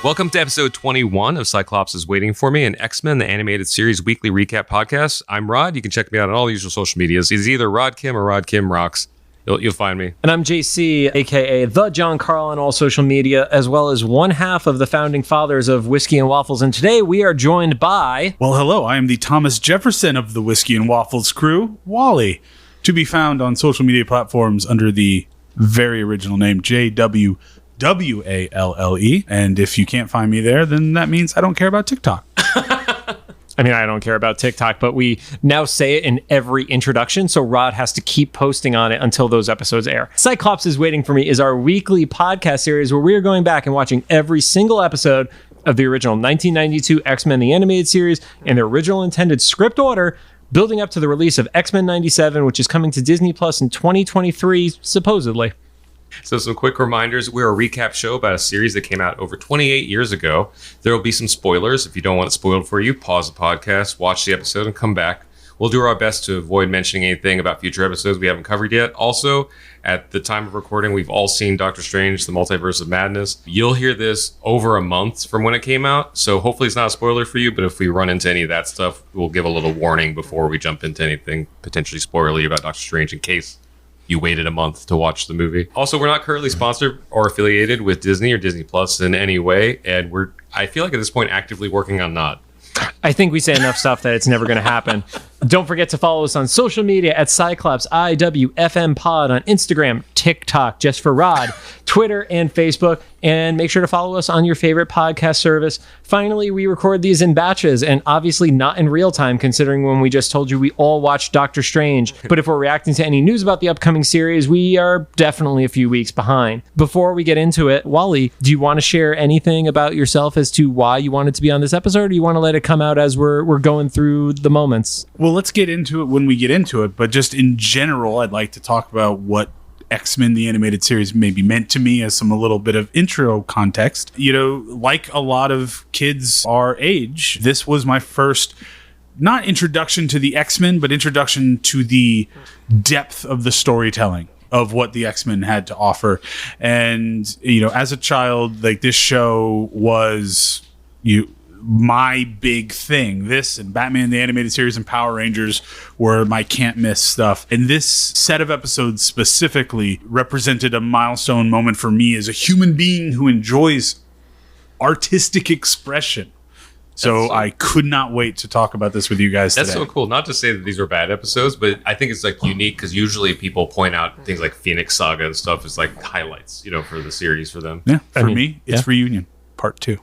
Welcome to episode 21 of Cyclops is Waiting for Me, an X-Men the Animated Series weekly recap podcast. I'm Rod. You can check me out on all the usual social medias. It's either Rod Kim or Rod Kim Rocks. You'll find me. And I'm JC, aka The John Carl on all social media, as well as one half of the founding fathers of Whiskey and Waffles. And today we are joined by... Well, hello. I am the Thomas Jefferson of the Whiskey and Waffles crew, WallE, to be found on social media platforms under the very original name JWWALLE. And if you can't find me there, then that means I don't care about TikTok. I mean, I don't care about TikTok, but we now say it in every introduction, so Rod has to keep posting on it until those episodes air. Cyclops is Waiting for Me is our weekly podcast series where we are going back and watching every single episode of the original 1992 X-Men the Animated Series in their original intended script order, building up to the release of X-Men 97, which is coming to Disney Plus in 2023, supposedly. So some quick reminders. We're a recap show about a series that came out over 28 years ago. There will be some spoilers. If you don't want it spoiled for you, pause the podcast, watch the episode, and come back. We'll do our best to avoid mentioning anything about future episodes we haven't covered yet. Also, at the time of recording, we've all seen Doctor Strange, The Multiverse of Madness. You'll hear this over a month from when it came out, so hopefully it's not a spoiler for you, but if we run into any of that stuff, we'll give a little warning before we jump into anything potentially spoilery about Doctor Strange in case you waited a month to watch the movie. Also, we're not currently sponsored or affiliated with Disney or Disney Plus in any way, and I feel like at this point actively working on not. I think we say enough stuff that it's never going to happen. Don't forget to follow us on social media at Cyclops CIWFM Pod on Instagram, TikTok, just for Rod, Twitter, and Facebook. And make sure to follow us on your favorite podcast service. Finally, we record these in batches and obviously not in real time, considering when we just told you we all watched Doctor Strange. But if we're reacting to any news about the upcoming series, we are definitely a few weeks behind. Before we get into it, WallE, do you want to share anything about yourself as to why you wanted to be on this episode, or do you want to let it come out as we're going through the moments? Well, let's get into it when we get into it, but just in general, I'd like to talk about what X-Men the Animated Series maybe meant to me as a little bit of intro context. You know, like a lot of kids our age, this was my first, not introduction to the X-Men, but introduction to the depth of the storytelling of what the X-Men had to offer. And, you know, as a child, like, this show was my big thing. This and Batman the Animated Series and Power Rangers were my can't miss stuff. And this set of episodes specifically represented a milestone moment for me as a human being who enjoys artistic expression. So I could not wait to talk about this with you guys today. That's so cool. Not to say that these are bad episodes, but I think it's like unique because usually people point out things like Phoenix Saga and stuff as like highlights, you know, for the series for them. Yeah, for me, it's Reunion Part 2.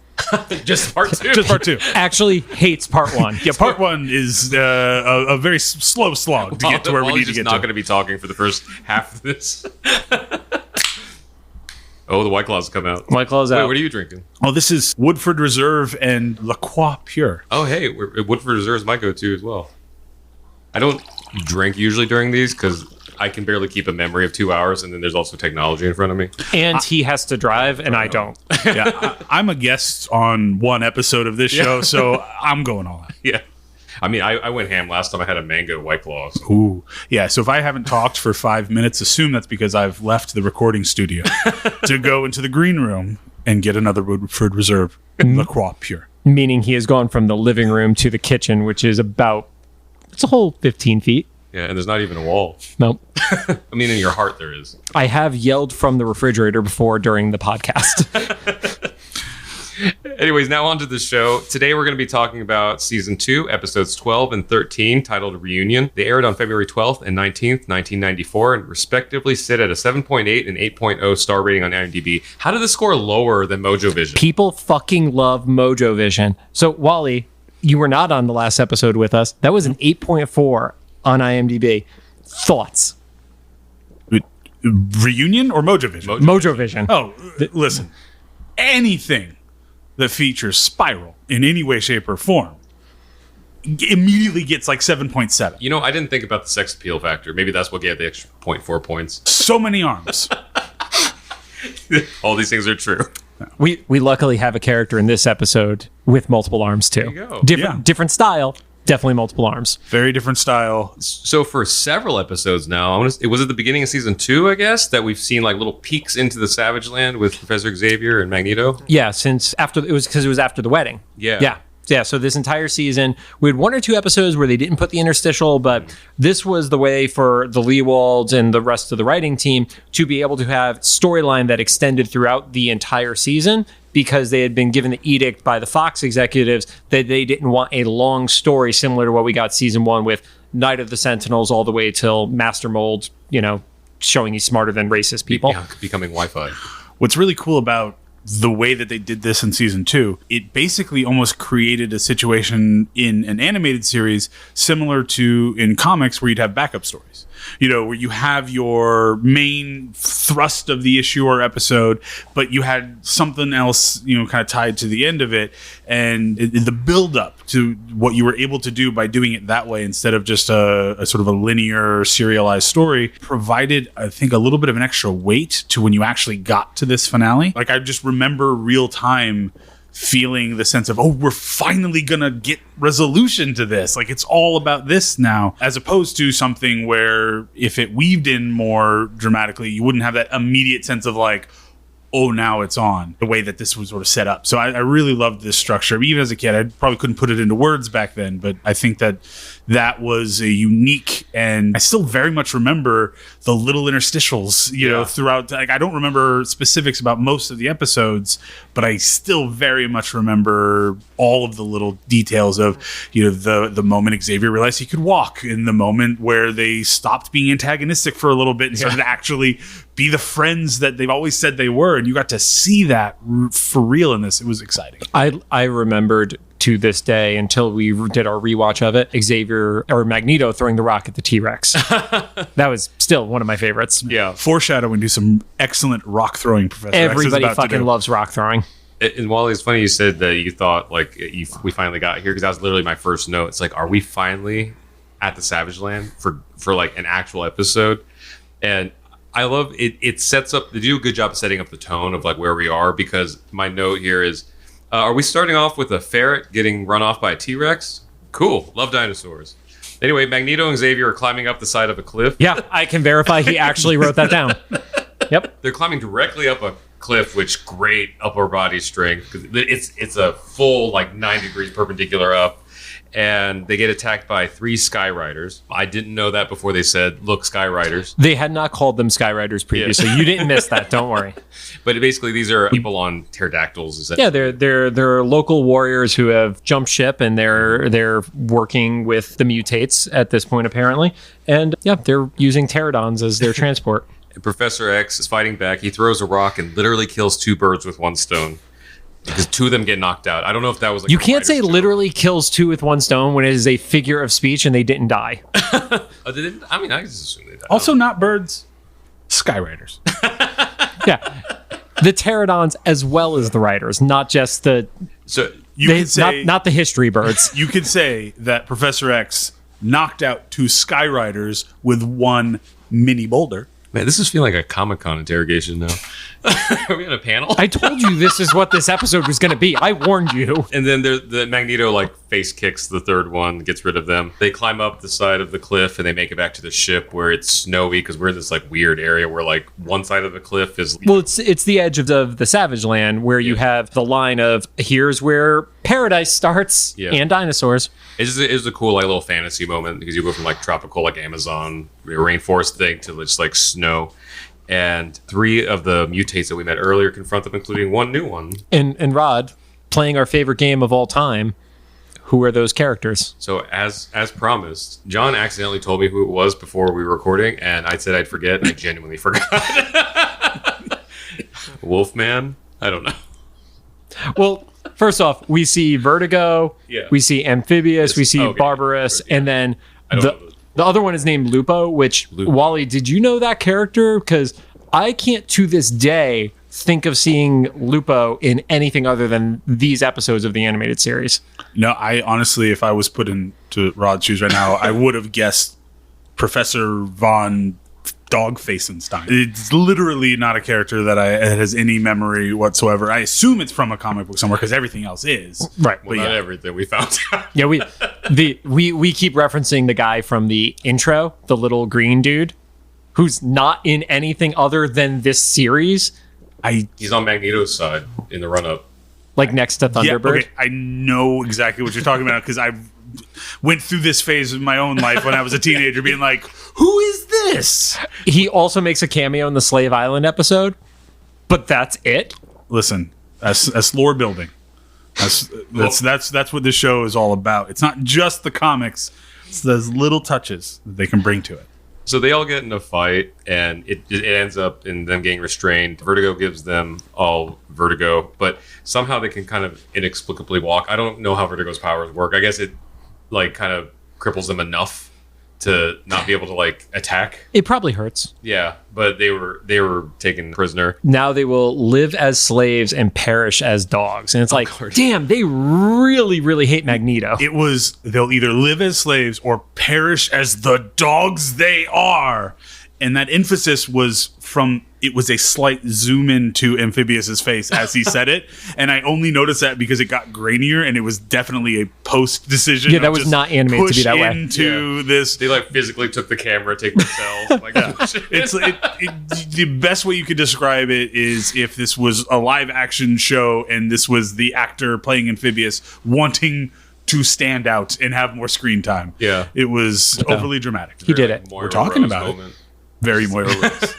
Just part 2. Just Part 2. Actually hates part 1. Yeah, Part 1 is a very slow slog to get to where we need to get to. Not going to be talking for the first half of this. Oh, the White Claw's come out. White Claw's out. What are you drinking? Oh, this is Woodford Reserve and La Croix Pure. Oh, hey, Woodford Reserve is my go-to as well. I don't drink usually during these because I can barely keep a memory of 2 hours, and then there's also technology in front of me. And he has to drive, and I don't. Yeah, I'm a guest on one episode of this show, so I'm going all out. Yeah. I mean, I went ham last time I had a mango White Claw. So. Ooh. Yeah, so if I haven't talked for 5 minutes, assume that's because I've left the recording studio to go into the green room and get another Woodford Reserve La Croix Pure. Meaning he has gone from the living room to the kitchen, which is about, it's a whole 15 feet. Yeah, and there's not even a wall. Nope. I mean, in your heart there is. I have yelled from the refrigerator before during the podcast. Anyways, now on to the show. Today we're going to be talking about Season 2, Episodes 12 and 13, titled Reunion. They aired on February 12th and 19th, 1994, and respectively sit at a 7.8 and 8.0 star rating on IMDb. How did the score lower than Mojo Vision? People fucking love Mojo Vision. So, WallE, you were not on the last episode with us. That was an 8.4 on IMDb. Thoughts? Reunion or Mojo Vision? Mojo Vision. Oh, listen. Anything that features Spiral in any way, shape, or form immediately gets like 7.7. You know, I didn't think about the sex appeal factor. Maybe that's what gave the extra 0.4 points. So many arms. All these things are true. We luckily have a character in this episode with multiple arms too. There you go. Different style, Definitely multiple arms. Very different style. So for several episodes now, it was at the beginning of season 2, I guess, that we've seen like little peeks into the Savage Land with Professor Xavier and Magneto. Yeah, since after it was after the wedding. Yeah. Yeah, so this entire season, we had 1 or 2 episodes where they didn't put the interstitial, but this was the way for the Leewalds and the rest of the writing team to be able to have storyline that extended throughout the entire season, because they had been given the edict by the Fox executives that they didn't want a long story similar to what we got season 1 with Night of the Sentinels all the way till Master Mold, showing he's smarter than racist people. Becoming Wi-Fi. What's really cool about the way that they did this in season 2, it basically almost created a situation in an animated series similar to in comics where you'd have backup stories, where you have your main thrust of the issue or episode, but you had something else, kind of tied to the end of it. And the build up to what you were able to do by doing it that way instead of just a sort of a linear serialized story provided, I think, a little bit of an extra weight to when you actually got to this finale. Like, I just remember real time feeling the sense of, we're finally gonna get resolution to this. Like, it's all about this now, as opposed to something where if it weaved in more dramatically, you wouldn't have that immediate sense of like, oh, now it's on, the way that this was sort of set up. So I really loved this structure. Even as a kid, I probably couldn't put it into words back then, but I think that was a unique, and I still very much remember the little interstitials, throughout. Like, I don't remember specifics about most of the episodes, but I still very much remember all of the little details of, the moment Xavier realized he could walk, in the moment where they stopped being antagonistic for a little bit and started to actually be the friends that they've always said they were. And you got to see that for real in this. It was exciting. I remembered to this day, until we did our rewatch of it, Xavier or Magneto throwing the rock at the T-Rex. That was still one of my favorites. Yeah. Foreshadowing to some excellent rock throwing Professor X is Everybody about to fucking do. loves rock throwing. And WallE, it's funny you said that you thought we finally got here, because that was literally my first note. It's like, are we finally at the Savage Land for like an actual episode? And I love it. It sets up. They do a good job of setting up the tone of like where we are, because my note here is, are we starting off with a ferret getting run off by a T-Rex? Cool. Love dinosaurs. Anyway, Magneto and Xavier are climbing up the side of a cliff. Yeah, I can verify he actually wrote that down. Yep. They're climbing directly up a cliff, which great upper body strength. It's a full 9 degrees perpendicular up. And they get attacked by 3 Skyriders. I didn't know that before they said, look, Skyriders. They had not called them Skyriders previously. You didn't miss that. Don't worry. But basically, these are people on pterodactyls. Yeah, they're local warriors who have jumped ship, and they're working with the mutates at this point, apparently. And yeah, they're using pterodons as their transport. And Professor X is fighting back. He throws a rock and literally kills 2 birds with 1 stone. Because 2 of them get knocked out. I don't know if that was you can't say literally kills 2 with 1 stone when it is a figure of speech and they didn't die. They didn't? I mean, I just assume they died. Also, not birds, Skyriders. Yeah. The pterodons as well as the riders, not just the... So you could say... Not the history birds. You could say that Professor X knocked out 2 Skyriders with 1 mini boulder. Man, this is feeling like a Comic-Con interrogation now. Are we on a panel? I told you this is what this episode was going to be. I warned you. And then the Magneto face kicks the 3rd one, gets rid of them. They climb up the side of the cliff and they make it back to the ship where it's snowy, because we're in this weird area where one side of the cliff is... Well, it's the edge of the Savage Land where you have the line of here's where paradise starts and dinosaurs. It's a cool little fantasy moment, because you go from tropical Amazon rainforest thing to just snow. And 3 of the mutates that we met earlier confront them, including 1 new one. And Rod, playing our favorite game of all time, who are those characters? So as promised, John accidentally told me who it was before we were recording, and I said I'd forget, and I genuinely forgot. Wolfman? I don't know. Well, first off, we see Vertigo, we see Amphibious, we see Barbarous, and then the other one is named Lupo, which, WallE, did you know that character? Because I can't, to this day, think of seeing Lupo in anything other than these episodes of the animated series. No, I honestly, if I was put into Rod's shoes right now, I would have guessed Professor Von Dogfacenstein. It's literally not a character that has any memory whatsoever. I assume it's from a comic book somewhere, because everything else is. Right. Well, not everything we found out. Yeah, We keep referencing the guy from the intro, the little green dude, who's not in anything other than this series. He's on Magneto's side in the run-up. Like next to Thunderbird. Yeah, okay, I know exactly what you're talking about because I went through this phase in my own life when I was a teenager being like, who is this? He also makes a cameo in the Slave Island episode, but that's it. Listen, that's lore building. That's what this show is all about. It's not just the comics. It's those little touches that they can bring to it. So they all get in a fight, and it ends up in them getting restrained. Vertigo gives them all vertigo, but somehow they can kind of inexplicably walk. I don't know how Vertigo's powers work. I guess it like kind of cripples them enough to not be able to like attack. It probably hurts. Yeah, but they were taken prisoner. Now they will live as slaves and perish as dogs. And it's like, damn, they really, really hate Magneto. It was, they'll either live as slaves or perish as the dogs they are. And that emphasis was it was a slight zoom into Amphibius's face as he said it. And I only noticed that because it got grainier and it was definitely a post decision. Yeah, that was not animated to be that way. Into this. They like physically took the camera, take themselves. Like, the best way you could describe it is if this was a live action show and this was the actor playing Amphibius wanting to stand out and have more screen time. Yeah. It was overly dramatic. He did it. We're talking about it. Very Moira Rose.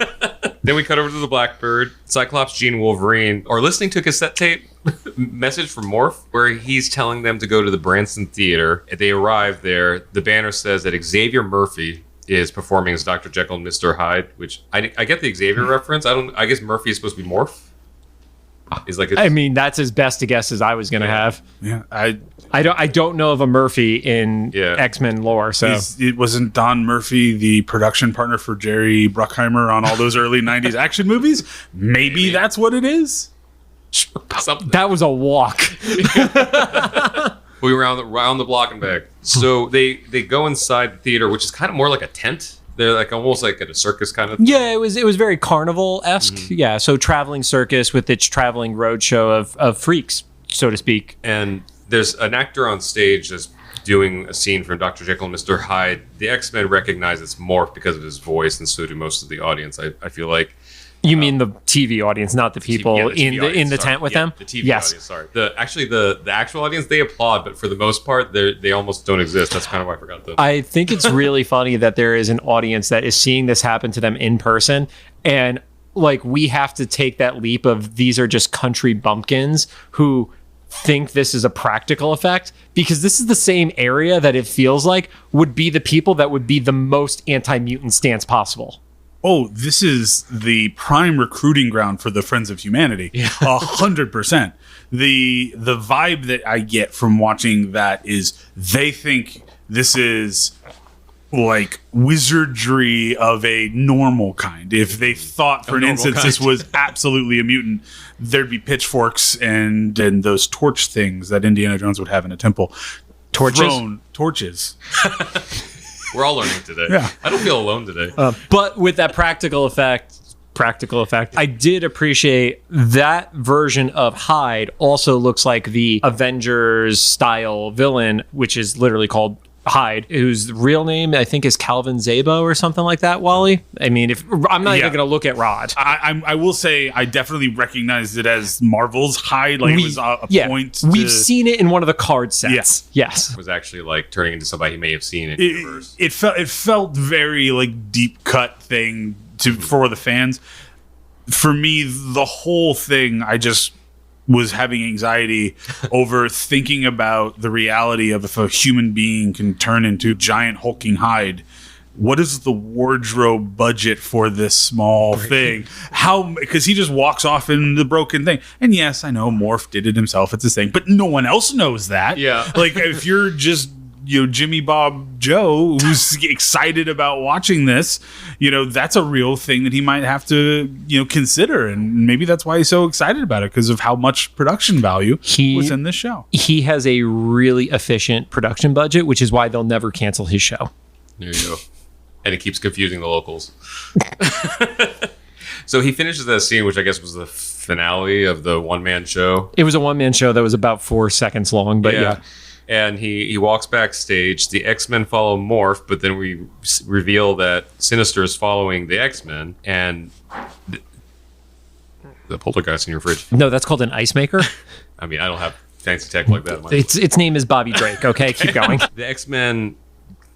Then we cut over to the Blackbird. Cyclops, Jean, Wolverine are listening to a cassette tape message from Morph where he's telling them to go to the Branson Theater. They arrive there. The banner says that Xavier Murphy is performing as Dr. Jekyll and Mr. Hyde, which I get the Xavier reference. I guess Murphy is supposed to be Morph. Is like I mean, that's as best a guess as I was going to have. Yeah, I don't know of a Murphy in X-Men lore, so it wasn't Don Murphy the production partner for Jerry Bruckheimer on all those early 90s action movies? Maybe that's what it is. That was a walk. We were around the block and back. So they go inside the theater, which is kind of more like a tent. They're like almost like at a circus kind of thing. Yeah, it was very carnival-esque. Mm-hmm. Yeah, so traveling circus with its traveling roadshow of freaks, so to speak. And there's an actor on stage that's doing a scene from Dr. Jekyll and Mr. Hyde. The X-Men recognize it's Morph because of his voice, and so do most of the audience. I feel like. You mean the TV audience, not the people in the tent with them? The TV audience, sorry. The actual audience, they applaud, but for the most part, they almost don't exist. That's kind of why I forgot them. I think it's really funny that there is an audience that is seeing this happen to them in person, and like we have to take that leap of these are just country bumpkins who think this is a practical effect, because this is the same area that it feels like would be the people that would be the most anti-mutant stance possible. Oh, this is the prime recruiting ground for the Friends of Humanity. 100%. The vibe that I get from watching that is they think this is like wizardry of a normal kind. If they thought for an instance this was absolutely a mutant, there'd be pitchforks and those torch things that Indiana Jones would have in a temple. Torches. We're all learning today. Yeah. I don't feel alone today. But with that practical effect, I did appreciate that version of Hyde also looks like the Avengers style villain, which is literally called Hyde, whose real name I think is Calvin Zabo or something like that, WallE. I mean, if I'm not even going to look at Rod. I will say I definitely recognized it as Marvel's Hyde. Like it was a point. We've seen it in one in the card sets. Yes. It was actually like turning into somebody he may have seen in the universe. It felt very like deep cut thing for the fans. For me, the whole thing, I just was having anxiety over thinking about the reality of if a human being can turn into giant hulking Hyde. What is the wardrobe budget for this small thing? Because he just walks off in the broken thing. And yes, I know Morph did it himself. It's his thing, but no one else knows that. Yeah. Like if you're just, Jimmy Bob Joe, who's excited about watching this, that's a real thing that he might have to, consider. And maybe that's why he's so excited about it, because of how much production value was in this show. He has a really efficient production budget, which is why they'll never cancel his show. There you go. And it keeps confusing the locals. So he finishes that scene, which I guess was the finale of the one-man show. It was a one-man show that was about 4 seconds long, but yeah. And he walks backstage. The X-Men follow Morph, but then we reveal that Sinister is following the X-Men, and the poltergeist in your fridge. No, that's called an ice maker. I mean, I don't have fancy tech like that. Its name is Bobby Drake. Okay, keep going. The X-Men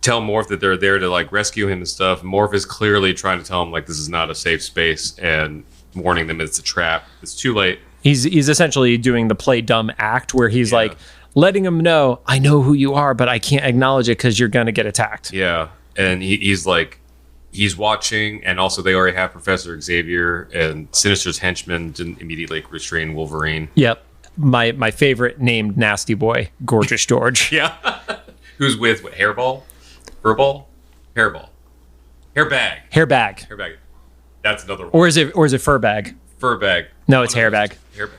tell Morph that they're there to like rescue him and stuff. Morph is clearly trying to tell him like this is not a safe space and warning them it's a trap. It's too late. He's essentially doing the play dumb act where he's like letting him know, I know who you are, but I can't acknowledge it because you're going to get attacked. Yeah. And he's like, he's watching, and also they already have Professor Xavier, and Sinister's henchmen didn't immediately restrain Wolverine. Yep. My favorite named nasty boy, Gorgeous George. Yeah. Who's with what, Hairball? Furball? Hairball. Hairbag. Hairbag. Hairbag. That's another one. Or is it Furbag? Furbag. No, it's Hairbag. Hairbag.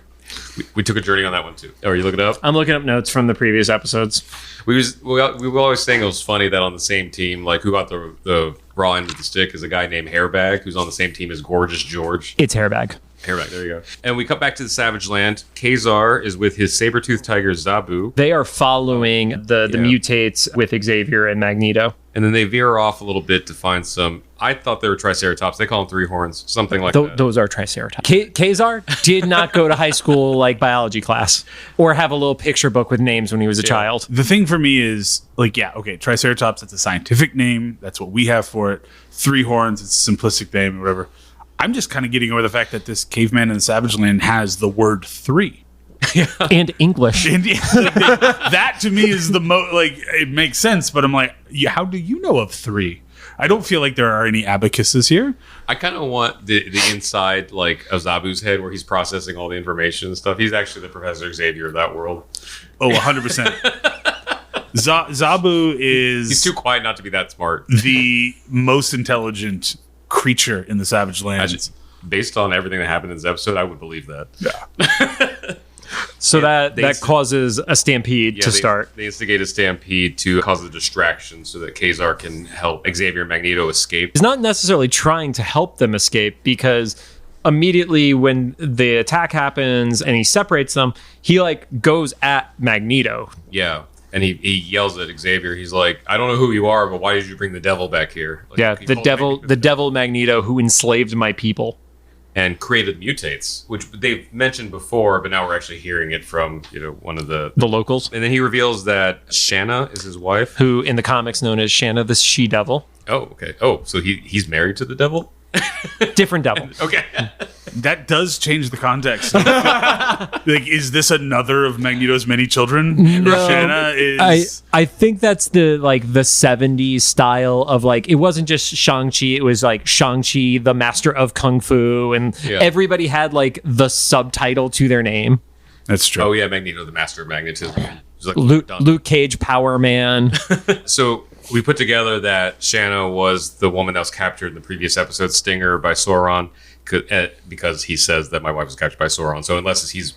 We took a journey on that one too. Oh, are you looking it up? I'm looking up notes from the previous episodes. We were always saying it was funny that on the same team, like who got the raw end of the stick is a guy named Hairbag, who's on the same team as Gorgeous George. It's Hairbag. Hairbag, there you go. And we cut back to the Savage Land. Kazar is with his saber-toothed tiger Zabu. They are following the mutates with Xavier and Magneto. And then they veer off a little bit to find some. I thought they were Triceratops. They call them three horns, something like that. Those are Triceratops. Kazar did not go to high school like biology class or have a little picture book with names when he was a child. The thing for me is like, Triceratops, that's a scientific name. That's what we have for it. Three horns, it's a simplistic name or whatever. I'm just kind of getting over the fact that this caveman in the Savage Land has the word three. And English. And, that to me is the it makes sense, but I'm like, how do you know of three? I don't feel like there are any abacuses here. I kind of want the inside like of Zabu's head where he's processing all the information and stuff. He's actually the Professor Xavier of that world. Oh, 100%. Zabu is... He's too quiet not to be that smart. The most intelligent creature in the Savage Land. Based on everything that happened in this episode, I would believe that. Yeah. So that causes a stampede to start. They instigate a stampede to cause a distraction so that Kazar can help Xavier and Magneto escape. He's not necessarily trying to help them escape because immediately when the attack happens and he separates them, he like goes at Magneto. Yeah. And he yells at Xavier. He's like, I don't know who you are, but why did you bring the devil back here? Like, the devil Magneto who enslaved my people. And created mutates, which they've mentioned before, but now we're actually hearing it from one of the locals. And then he reveals that Shanna is his wife, who in the comics known as Shanna the She-Devil. Oh, okay. Oh, so he's married to the devil? Different devil. Okay. That does change the context. Like, is this another of Magneto's many children? No, Shanna is... I think that's the 70s style of like, it wasn't just Shang-Chi, it was like Shang-Chi, the master of Kung Fu, and everybody had like the subtitle to their name. That's true. Oh yeah, Magneto, the master of magnetism. Like, Luke Cage, Power Man. So we put together that Shanna was the woman that was captured in the previous episode, Stinger, by Sauron, because he says that my wife was captured by Sauron. So unless he's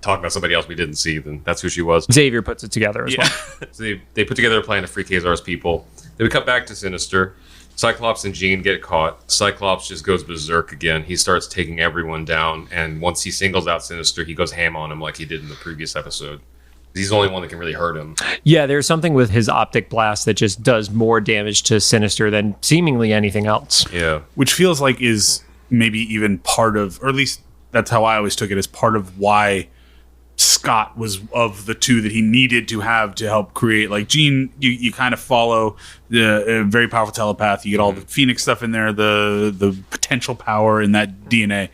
talking about somebody else we didn't see, then that's who she was. Xavier puts it together as well. So they put together a plan to free Kazar's people. Then we cut back to Sinister. Cyclops and Jean get caught. Cyclops just goes berserk again. He starts taking everyone down, and once he singles out Sinister, he goes ham on him like he did in the previous episode. He's the only one that can really hurt him. Yeah, there's something with his optic blast that just does more damage to Sinister than seemingly anything else. Yeah. Which feels like is maybe even part of, or at least that's how I always took it, as part of why Scott was of the two that he needed to have to help create. Like Jean, you kind of follow the very powerful telepath. You get all the Phoenix stuff in there, the potential power in that DNA.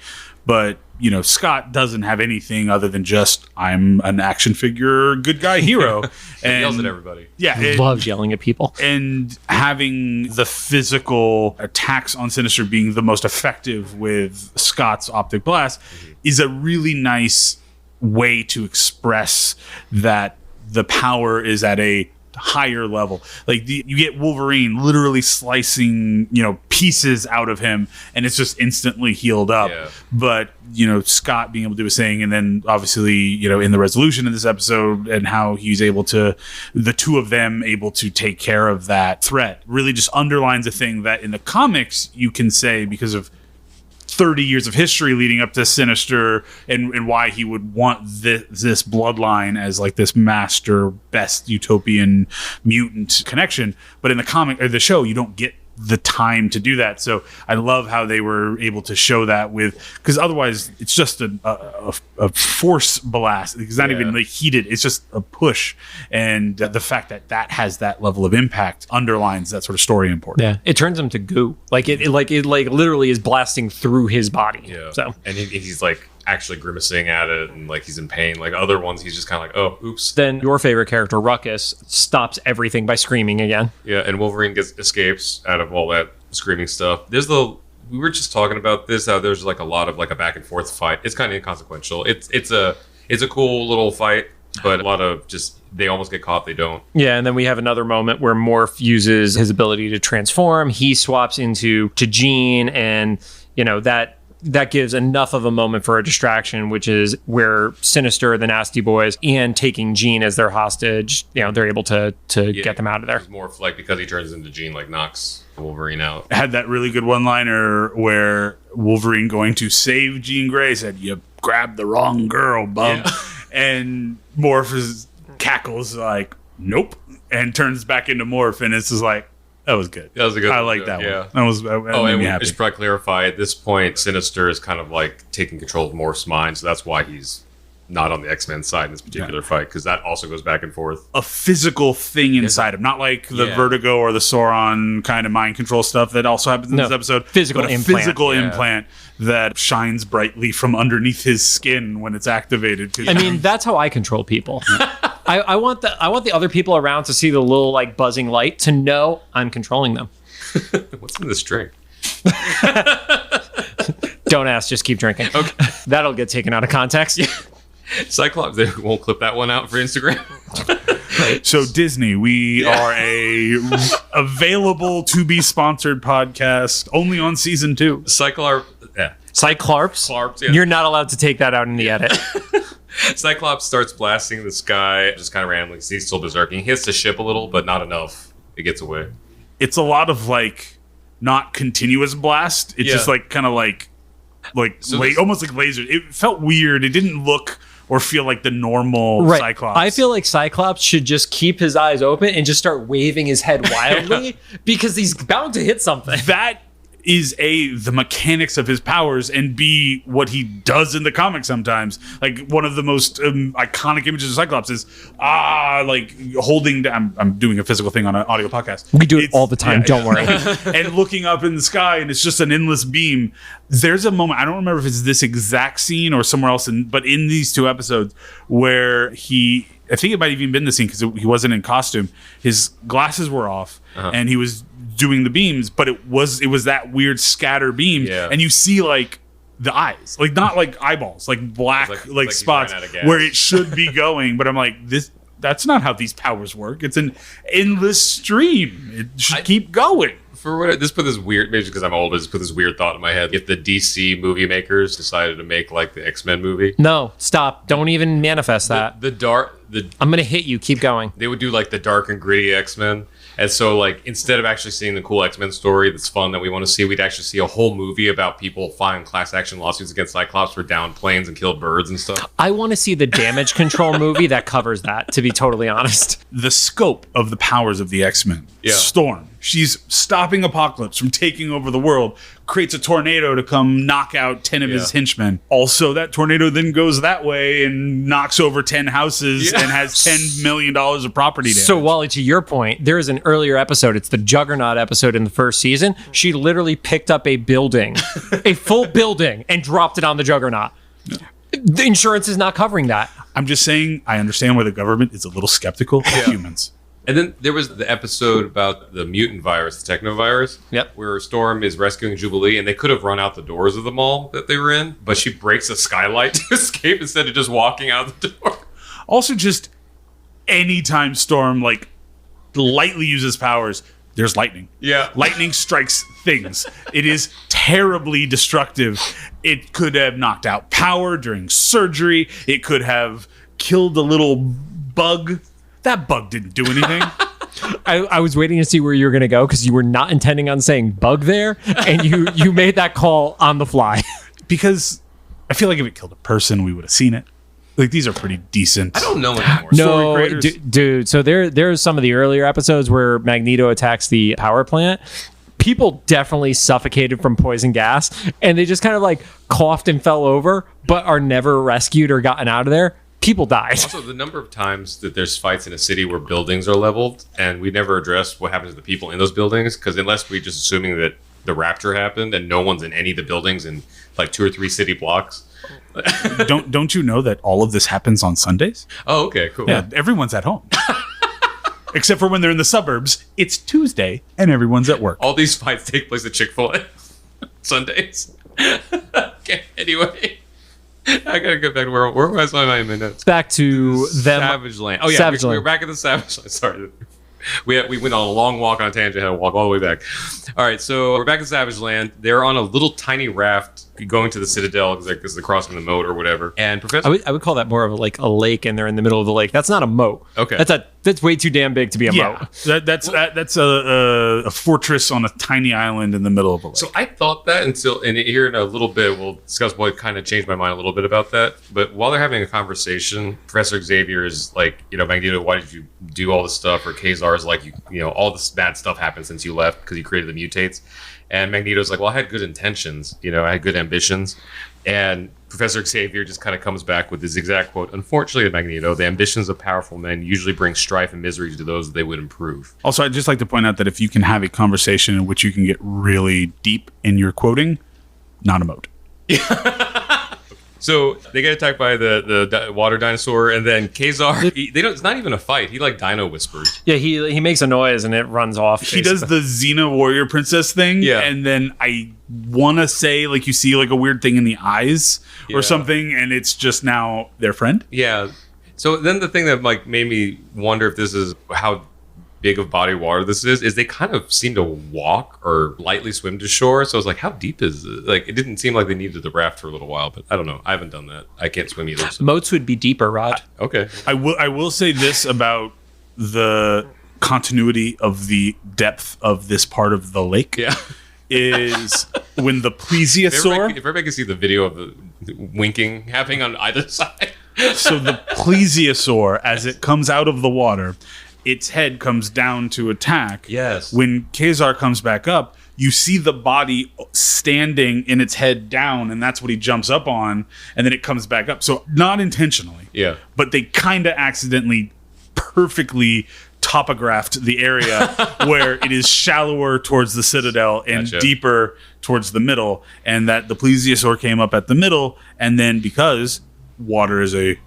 But Scott doesn't have anything other than just, I'm an action figure, good guy hero. And yells at everybody. Yeah. He loves yelling at people. And having the physical attacks on Sinister being the most effective with Scott's optic blast is a really nice way to express that the power is at a higher level. Like you get Wolverine literally slicing pieces out of him and it's just instantly healed up. But Scott being able to do his thing, and then obviously in the resolution of this episode and how he's able to, the two of them able to take care of that threat really just underlines a thing that in the comics you can say, because of 30 years of history leading up to Sinister and why he would want this bloodline as like this master best utopian mutant connection. But in the comic or the show, you don't get the time to do that. So I love how they were able to show that because otherwise it's just a force blast. It's not even like heated. It's just a push. And the fact that has that level of impact underlines that sort of story importance. Yeah. It turns him to goo. Like it literally is blasting through his body. Yeah. So, and he's like actually grimacing at it and like he's in pain. Like other ones, he's just kind of like, oh, oops. Then your favorite character, Ruckus, stops everything by screaming again. Yeah, and Wolverine escapes out of all that screaming stuff. We were just talking about this, how there's like a lot of like a back and forth fight. It's kind of inconsequential. It's a cool little fight, but a lot of just they almost get caught, they don't. Yeah, and then we have another moment where Morph uses his ability to transform. He swaps into Jean, and that gives enough of a moment for a distraction, which is where Sinister, the Nasty Boys, and taking Jean as their hostage, they're able to get them out of there. It's more like because he turns into Jean, like knocks Wolverine out. Had that really good one-liner where Wolverine going to save Jean Grey said, "You grabbed the wrong girl, bum." Yeah. And Morph cackles like, "Nope," and turns back into Morph, and it's just like, that was good. That was a good I one. like that Yeah. one. That made me happy. Just probably clarify, at this point, Sinister is kind of like taking control of Morph's mind, so that's why he's not on the X-Men side in this particular fight, because that also goes back and forth. A physical thing inside him, not like the Vertigo or the Sauron kind of mind control stuff that also happens in this episode. Physical implant that shines brightly from underneath his skin when it's activated. I mean, that's how I control people. I want the other people around to see the little like buzzing light to know I'm controlling them. What's in this drink? Don't ask, just keep drinking. Okay. That'll get taken out of context. Cyclops, they won't clip that one out for Instagram. So Disney, we are a available to be sponsored podcast only on season 2. Cyclops. Cyclops, yeah. You're not allowed to take that out in the edit. Cyclops starts blasting the sky just kind of randomly. He's still berserking. He hits the ship a little, but not enough. It gets away. It's a lot of like not continuous blast. It's just like kind of like almost like lasers. It felt weird. It didn't look or feel like the normal Cyclops. I feel like Cyclops should just keep his eyes open and just start waving his head wildly because he's bound to hit something. That is the mechanics of his powers, and B, what he does in the comics sometimes. Like one of the most iconic images of Cyclops is like holding down. I'm doing a physical thing on an audio podcast. We do it all the time. Don't worry. And looking up in the sky, and it's just an endless beam. There's a moment, I don't remember if it's this exact scene or somewhere else, but in these 2 episodes where I think it might have even been the scene because he wasn't in costume. His glasses were off, and he was doing the beams, but it was that weird scatter beam, and you see like the eyes, like not like eyeballs, like black like spots where it should be going. But I'm like, that's not how these powers work. It's an endless stream. It should keep going. Put this weird, maybe because I'm old, but just put this weird thought in my head. If the DC movie makers decided to make like the X-Men movie, no, stop! Don't even manifest that. I'm gonna hit you. Keep going. They would do like the dark and gritty X-Men. And so, like, instead of actually seeing the cool X-Men story that's fun that we want to see, we'd actually see a whole movie about people filing class action lawsuits against Cyclops for downed planes and killed birds and stuff. I want to see the damage control movie that covers that, to be totally honest. The scope of the powers of the X-Men. Yeah. Storm. She's stopping Apocalypse from taking over the world, creates a tornado to come knock out 10 of his henchmen. Also, that tornado then goes that way and knocks over 10 houses and has $10 million of property damage. So, WallE, to your point, there is an earlier episode. It's the Juggernaut episode in the first season. She literally picked up a building, a full building, and dropped it on the Juggernaut. The insurance is not covering that. I'm just saying, I understand why the government is a little skeptical of humans. And then there was the episode about the mutant virus, the technovirus, where Storm is rescuing Jubilee, and they could have run out the doors of the mall that they were in, but she breaks a skylight to escape instead of just walking out the door. Also, just anytime Storm like lightly uses powers, there's lightning. Yeah. Lightning strikes things. It is terribly destructive. It could have knocked out power during surgery. It could have killed a little bug. That bug didn't do anything. I was waiting to see where you were going to go because you were not intending on saying bug there, and you made that call on the fly. Because I feel like if it killed a person, we would have seen it. Like, these are pretty decent. I don't know anymore. No, dude. So there's some of the earlier episodes where Magneto attacks the power plant. People definitely suffocated from poison gas, and they just kind of like coughed and fell over, but are never rescued or gotten out of there. People died. Also, the number of times that there's fights in a city where buildings are leveled, and we never address what happens to the people in those buildings, because unless we're just assuming that the rapture happened and no one's in any of the buildings in like 2 or 3 city blocks. Don't you know that all of this happens on Sundays? Oh, okay, cool. Yeah, everyone's at home. Except for when they're in the suburbs. It's Tuesday and everyone's at work. All these fights take place at Chick-fil-A Sundays. Okay, anyway. I gotta go back to where was I in my notes? Back to them. Savage Land. Oh yeah, Savage we Land. were back at the Savage Land. Sorry. We went on a long walk on a tangent, had to walk all the way back. All right, so we're back in Savage Land. They're on a little tiny raft going to the Citadel because they're crossing the moat or whatever. And Professor... I would call that more of like a lake, and they're in the middle of the lake. That's not a moat. Okay. That's way too damn big to be a moat. That's a fortress on a tiny island in the middle of a lake. So I thought that and here in a little bit, we'll discuss what kind of changed my mind a little bit about that. But while they're having a conversation, Professor Xavier is like, Magneto, why did you do all this stuff? Or Kazar is like, all this bad stuff happened since you left because you created the mutates. And Magneto's like, well, I had good intentions. I had good ambitions. And Professor Xavier just kind of comes back with this exact quote. Unfortunately, Magneto, the ambitions of powerful men usually bring strife and misery to those that they would improve. Also, I'd just like to point out that if you can have a conversation in which you can get really deep in your quoting, not a moat. So they get attacked by the water dinosaur, and then Kazar, it's not even a fight. He like dino whispers. Yeah, he makes a noise and it runs off. He does the Xena warrior princess thing. Yeah. And then I want to say like you see like a weird thing in the eyes or something, and it's just now their friend. Yeah. So then the thing that like made me wonder if this is how big of body of water this is they kind of seem to walk or lightly swim to shore. So I was like, how deep is it? Like, it didn't seem like they needed the raft for a little while, but I don't know. I haven't done that. I can't swim either. So. Moats would be deeper, Rod. Okay. I will say this about the continuity of the depth of this part of the lake. Yeah. Is when the plesiosaur... If everybody can see the video of the winking happening on either side. So the plesiosaur, as it comes out of the water, its head comes down to attack. Yes. When Kazar comes back up, you see the body standing in its head down, and that's what he jumps up on, and then it comes back up. So not intentionally. Yeah. But they kind of accidentally perfectly topographed the area where it is shallower towards the Citadel and deeper towards the middle, and that the plesiosaur came up at the middle, and then because water is a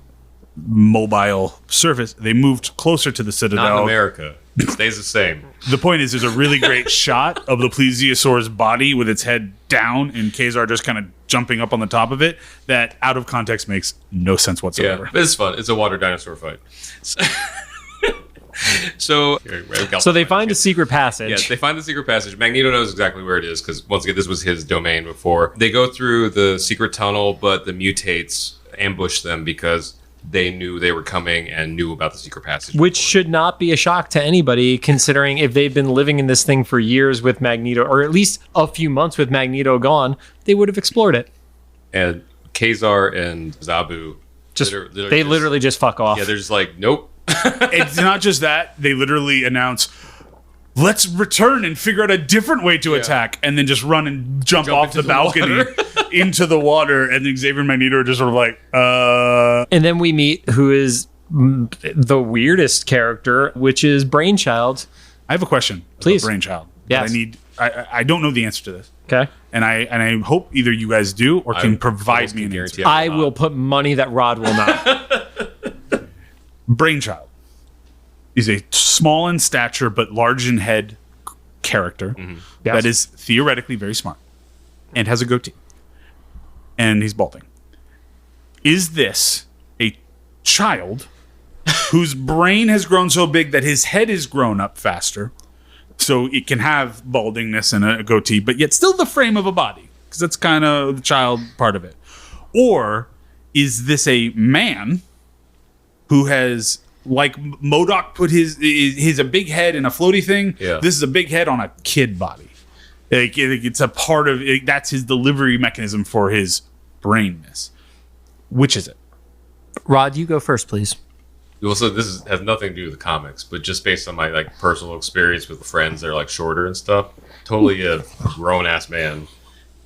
mobile surface, they moved closer to the Citadel. Not in America. It stays the same. The point is, there's a really great shot of the plesiosaur's body with its head down and Kazar just kind of jumping up on the top of it that out of context makes no sense whatsoever. Yeah, but it's fun. It's a water dinosaur fight. So they find a secret passage. Yeah, they find the secret passage. Magneto knows exactly where it is because, once again, this was his domain before. They go through the secret tunnel, but the mutates ambush them because they knew they were coming and knew about the secret passage. Which should not be a shock to anybody, considering if they've been living in this thing for years with Magneto, or at least a few months with Magneto gone, they would have explored it. And Kazar and Zabu literally just fuck off. Yeah, they're just like, nope. It's not just that. They literally announce, let's return and figure out a different way to attack, and then just run and jump off the balcony into the water, and then Xavier and Magneto are just sort of like, And then we meet who is the weirdest character, which is Brainchild. I have a question. Please. About Brainchild. Yes. I don't know the answer to this. Okay. And I hope either you guys do or can provide me an answer. I will put money that Rod will not. Brainchild is a small in stature but large in head character that is theoretically very smart and has a goatee. And he's balding. Is this a child whose brain has grown so big that his head has grown up faster, so it can have baldingness and a goatee, but yet still the frame of a body? Because that's kind of the child part of it. Or is this a man who has Like MODOK put his a big head in a floaty thing. Yeah. This is a big head on a kid body. Like it's a part of it, that's his delivery mechanism for his brainness. Which is it? Rod, you go first, please. Well, so has nothing to do with the comics, but just based on my like personal experience with friends that are like shorter and stuff. Totally a grown ass man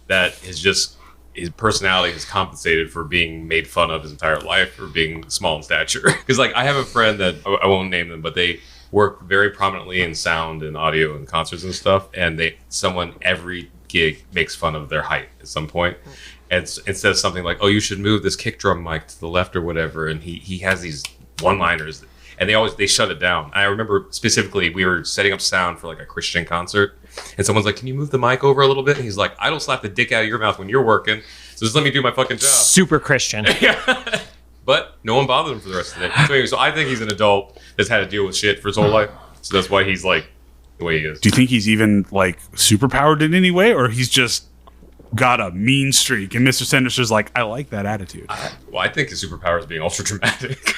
that is just his personality is compensated for being made fun of his entire life for being small in stature. Because like I have a friend that I won't name them, but they work very prominently in sound and audio and concerts and stuff, and someone every gig makes fun of their height at some point. And it says something like, "Oh, you should move this kick drum mic to the left or whatever." And he has these one-liners, and they shut it down. I remember specifically we were setting up sound for like a Christian concert, and someone's like, "Can you move the mic over a little bit?" And he's like, "I don't slap the dick out of your mouth when you're working, so just let me do my fucking job." Super Christian. Yeah. But no one bothered him for the rest of the day. So anyway, so I think he's an adult that's had to deal with shit for his whole life. So that's why he's like the way he is. Do you think he's even like superpowered in any way, or he's just got a mean streak and Mr. Sinister's like, I like that attitude? I think his superpower is being ultra dramatic.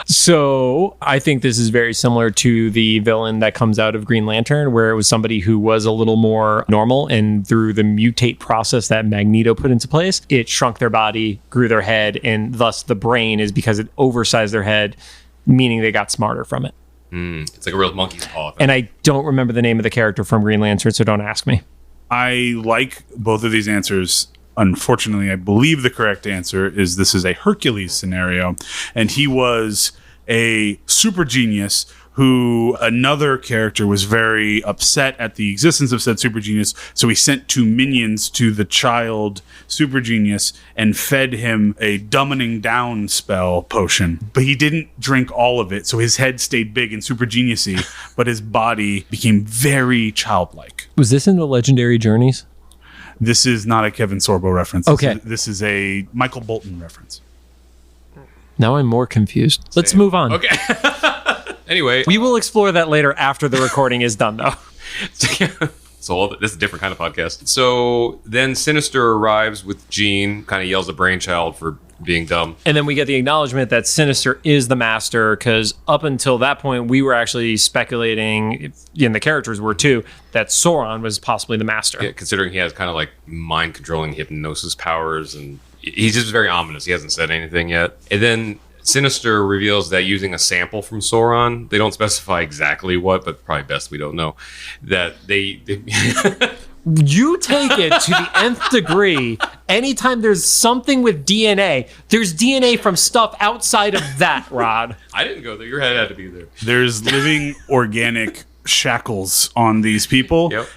So I think this is very similar to the villain that comes out of Green Lantern, where it was somebody who was a little more normal, and through the mutate process that Magneto put into place, it shrunk their body, grew their head, and thus the brain is because it oversized their head, meaning they got smarter from it. It's like a real monkey's paw. And I don't remember the name of the character from Green Lantern, so don't ask me. I like both of these answers. Unfortunately, I believe the correct answer is this is a Hercules scenario, and he was a super genius who another character was very upset at the existence of said super genius, so he sent 2 minions to the child super genius and fed him a dumbing down spell potion. But he didn't drink all of it, so his head stayed big and super geniusy, but his body became very childlike. Was this in the Legendary Journeys? This is not a Kevin Sorbo reference. Okay. This is a Michael Bolton reference. Now I'm more confused. Let's move on. Okay. Anyway, We will explore that later after the recording is done, though. so this is a different kind of podcast. So then Sinister arrives with Jean, kind of yells at Brainchild for being dumb. And then we get the acknowledgement that Sinister is the master, because up until that point, we were actually speculating, and the characters were too, that Sauron was possibly the master. Yeah, considering he has kind of like mind controlling hypnosis powers, and he's just very ominous. He hasn't said anything yet. And then Sinister reveals that using a sample from Sauron, they don't specify exactly what, but probably best we don't know, that they You take it to the nth degree. Anytime there's something with DNA, there's DNA from stuff outside of that, Rod. I didn't go there. Your head had to be there. There's living organic shackles on these people. Yep.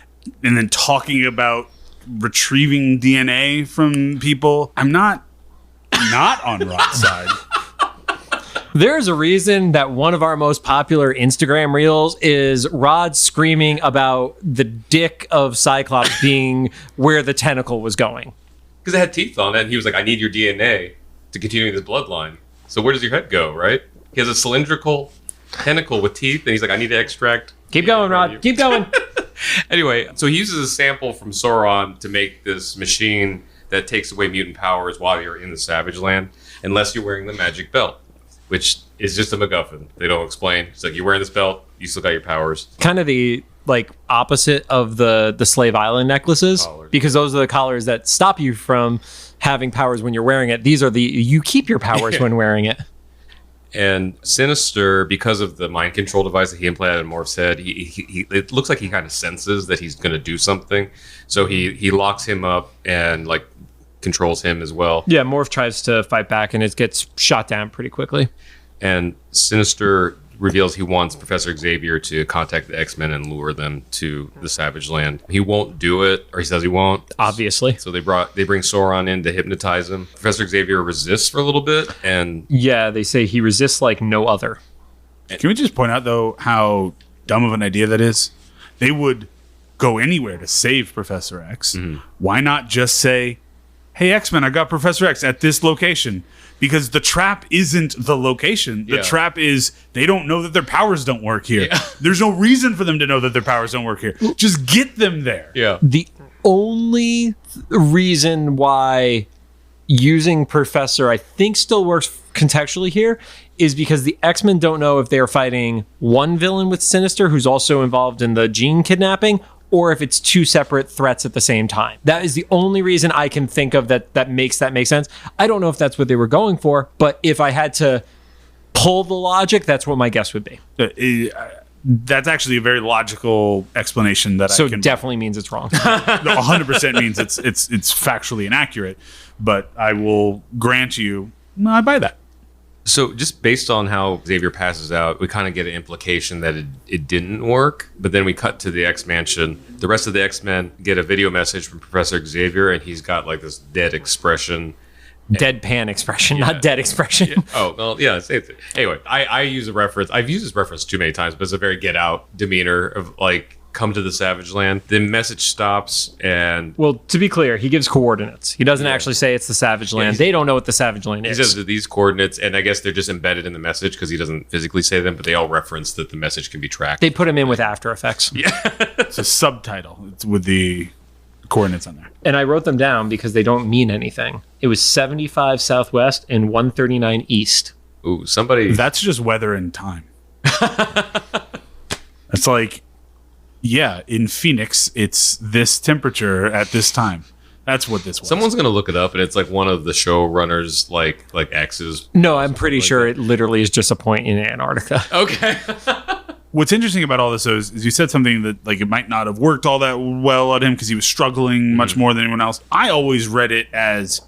And then talking about retrieving DNA from people. I'm not on Rod's side. There's a reason that one of our most popular Instagram reels is Rod screaming about the dick of Cyclops being where the tentacle was going. Because it had teeth on it, and he was like, I need your DNA to continue this bloodline. So where does your head go, right? He has a cylindrical tentacle with teeth, and he's like, I need to extract. Keep going, Rod. Keep going. Anyway, so he uses a sample from Sauron to make this machine that takes away mutant powers while you're in the Savage Land, unless you're wearing the magic belt, which is just a MacGuffin. They don't explain. It's like, you're wearing this belt, you still got your powers. Kind of the like opposite of the Slave Island necklaces, because those are the collars that stop you from having powers when you're wearing it. These are you keep your powers when wearing it. And Sinister, because of the mind control device that he implanted in Morph's head, he it looks like he kind of senses that he's going to do something. So he locks him up and like controls him as well. Yeah, Morph tries to fight back and it gets shot down pretty quickly. And Sinister reveals he wants Professor Xavier to contact the X-Men and lure them to the Savage Land. He won't do it, or he says he won't. Obviously. So they bring Sauron in to hypnotize him. Professor Xavier resists for a little bit, and yeah, they say he resists like no other. Can we just point out, though, how dumb of an idea that is? They would go anywhere to save Professor X. Mm-hmm. Why not just say, hey, X-Men, I got Professor X at this location? Because the trap isn't the location. The trap is they don't know that their powers don't work here. Yeah. There's no reason for them to know that their powers don't work here. Just get them there. Yeah. The only reason why using Professor, I think, still works contextually here is because the X-Men don't know if they're fighting one villain with Sinister who's also involved in the Jean kidnapping, or if it's two separate threats at the same time. That is the only reason I can think of that makes sense. I don't know if that's what they were going for, but if I had to pull the logic, that's what my guess would be. That's actually a very logical explanation that so it definitely means it's wrong. 100% means it's factually inaccurate, but I will grant you, no, I buy that. So just based on how Xavier passes out, we kind of get an implication that it didn't work. But then we cut to the X-Mansion. The rest of the X-Men get a video message from Professor Xavier, and he's got like this dead expression. Deadpan expression, not dead expression. Yeah. Oh, well, yeah. Same thing. Anyway, I use a reference. I've used this reference too many times, but it's a very Get Out demeanor of like, come to the Savage Land. The message stops, and well, to be clear, he gives coordinates. He doesn't actually say it's the Savage Land. They don't know what the Savage Land is. He says these coordinates, and I guess they're just embedded in the message because he doesn't physically say them, but they all reference that the message can be tracked. They put him in with After Effects. Yeah. It's a subtitle. It's with the coordinates on there. And I wrote them down because they don't mean anything. It was 75 southwest and 139 east. Ooh, somebody. That's just weather and time. It's like, yeah, in Phoenix, it's this temperature at this time. That's what this was. Someone's gonna look it up, and it's like one of the showrunners, like X's. No, I'm pretty sure it literally is just a point in Antarctica. Okay. What's interesting about all this, though, is you said something that like it might not have worked all that well on him because he was struggling much more than anyone else. I always read it as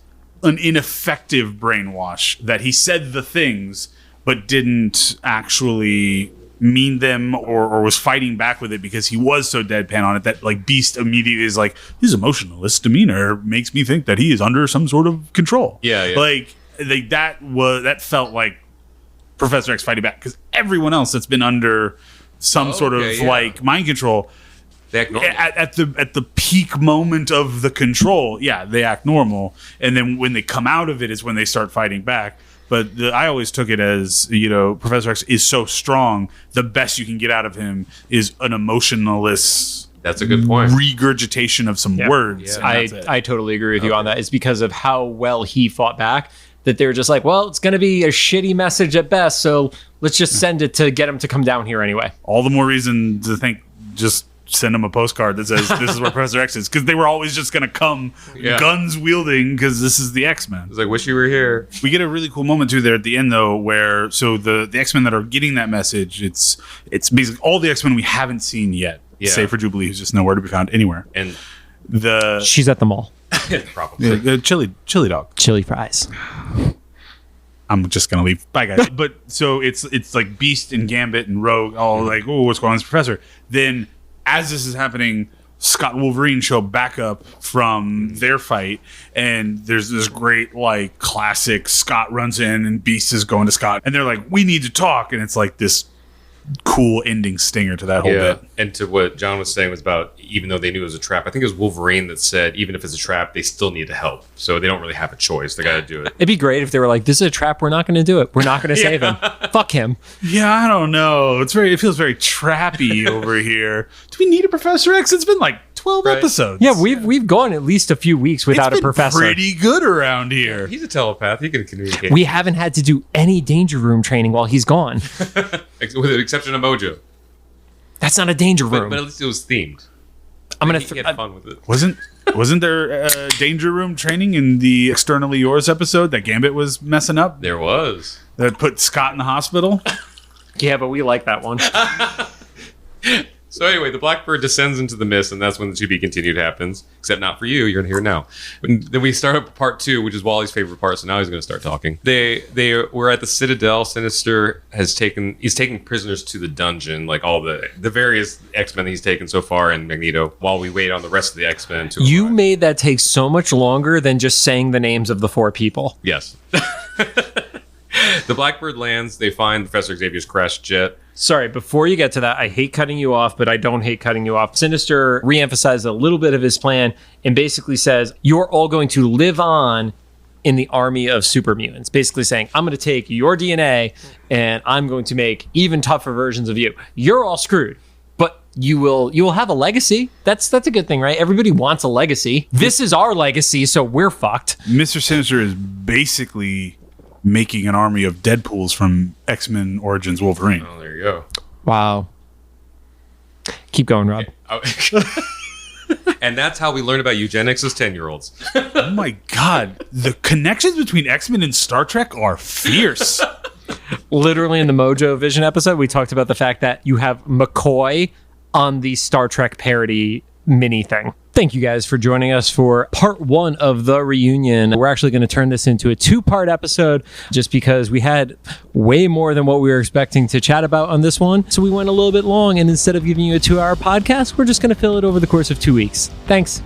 an ineffective brainwash, that he said the things but didn't actually mean them or was fighting back with it because he was so deadpan on it that like Beast immediately is like, his emotionalist demeanor makes me think that he is under some sort of control. Yeah. Like that felt like Professor X fighting back because everyone else that's been under some sort of like mind control, they act normal. At the peak moment of the control, they act normal, and then when they come out of it is when they start fighting back. But I always took it as, Professor X is so strong, the best you can get out of him is an emotionless. That's a good point. Regurgitation of some words. Yeah. I totally agree with you on that. It's because of how well he fought back that they're just like, well, it's going to be a shitty message at best, so let's just send it to get him to come down here anyway. All the more reason to think just send him a postcard that says this is where Professor X is, because they were always just going to come guns wielding because this is the X-Men. It's like, wish you were here. We get a really cool moment too there at the end though, where the X-Men that are getting that message, it's basically all the X-Men we haven't seen yet, save for Jubilee, who's just nowhere to be found anywhere. And she's at the mall. Probably. Chili dog. Chili fries. I'm just gonna leave. Bye guys. But so it's like Beast and Gambit and Rogue all like, oh, what's going on with this Professor? Then as this is happening, Scott and Wolverine show back up from their fight, and there's this great like classic Scott runs in and Beast is going to Scott, and they're like, we need to talk, and it's like this cool ending stinger to that whole bit. And to what John was saying was about, even though they knew it was a trap, I think it was Wolverine that said even if it's a trap, they still need to help, so they don't really have a choice, they gotta do it. It'd be great if they were like, this is a trap, we're not going to do it, we're not going to save him, fuck him. I don't know, it feels very trappy over here. Do we need a Professor X? It's been like 12 episodes. We've gone at least a few weeks without a professor. Pretty good around here. He's a telepath, he can communicate. We haven't had to do any danger room training while he's gone. With the exception of Mojo. That's not a danger room. But at least it was themed. I'm gonna get fun with it. Wasn't there danger room training in the Externally Yours episode that Gambit was messing up? There was. That put Scott in the hospital? Yeah, but we like that one. So anyway, the Blackbird descends into the mist, and that's when the to be continued happens. Except not for you. You're going to hear it now. And then we start up part 2, which is WallE's favorite part. So now he's going to start talking. They were at the Citadel. Sinister he's taking prisoners to the dungeon, like all the various X-Men he's taken so far, and Magneto, while we wait on the rest of the X-Men to You arrive. made that take so much longer than just saying the names of the 4 people. Yes. The Blackbird lands. They find Professor Xavier's crashed jet. Sorry, before you get to that, I hate cutting you off, but I don't hate cutting you off. Sinister reemphasizes a little bit of his plan and basically says, you're all going to live on in the army of super mutants. Basically saying, I'm going to take your DNA and I'm going to make even tougher versions of you. You're all screwed, but you will have a legacy. That's a good thing, right? Everybody wants a legacy. This is our legacy, so we're fucked. Mister Sinister is basically making an army of Deadpools from X-Men Origins Wolverine. Oh, there you go. Wow. Keep going, Rob. And that's how we learned about eugenics as 10-year-olds. Oh my God. The connections between X-Men and Star Trek are fierce. Literally in the Mojo Vision episode, we talked about the fact that you have McCoy on the Star Trek parody mini thing. Thank you guys for joining us for part 1 of the reunion. We're actually going to turn this into a 2-part episode just because we had way more than what we were expecting to chat about on this one. So we went a little bit long, and instead of giving you a 2-hour podcast, we're just going to fill it over the course of 2 weeks. Thanks.